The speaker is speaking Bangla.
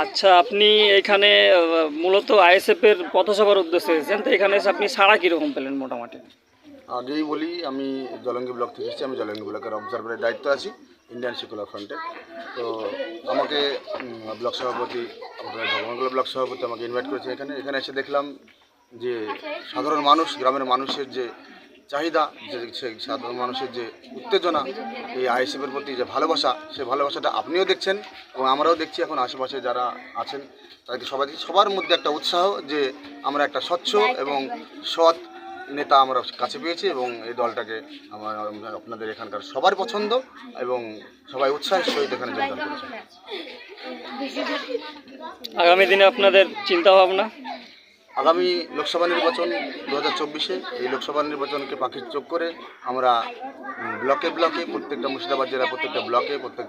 আচ্ছা, আপনি এখানে মূলত আইএসএফ এর পথসভার উদ্দেশ্যে এসেছেন, তো এখানে এসে আপনি সাড়া কীরকম পেলেন মোটামুটি? আগেই বলি, আমি জলঙ্গি ব্লক থেকে এসেছি। আমি জলঙ্গি ব্লকের অবজারভারের দায়িত্ব আছি ইন্ডিয়ান সেকুলার ফ্রন্টে। তো আমাকে ব্লক সভাপতি, আমাদের ভগবানগোলা ব্লক সভাপতি আমাকে ইনভাইট করেছে এখানে। এখানে এসে দেখলাম যে সাধারণ মানুষ, গ্রামের মানুষের যে চাহিদা, যে সাধারণ মানুষের যে উত্তেজনা, এই আইএসএফের প্রতি যে ভালোবাসা, সেই ভালোবাসাটা আপনিও দেখছেন এবং আমরাও দেখছি। এখন আশেপাশে যারা আছেন তাদেরকে সবার মধ্যে একটা উৎসাহ যে আমরা একটা স্বচ্ছ এবং সৎ নেতা আমরা কাছে পেয়েছি এবং এই দলটাকে আপনাদের এখানকার সবার পছন্দ এবং সবাই উৎসাহের সহিত এখানে যোগদান করেছে। আগামী দিনে আপনাদের চিন্তা ভাবনা? আগামী লোকসভা নির্বাচন 2024-এ, এই লোকসভা নির্বাচনকে পাখির চোখ করে আমরা ব্লকে ব্লকে, প্রত্যেকটা মুর্শিদাবাদ জেলার প্রত্যেকটা ব্লকে, প্রত্যেকটা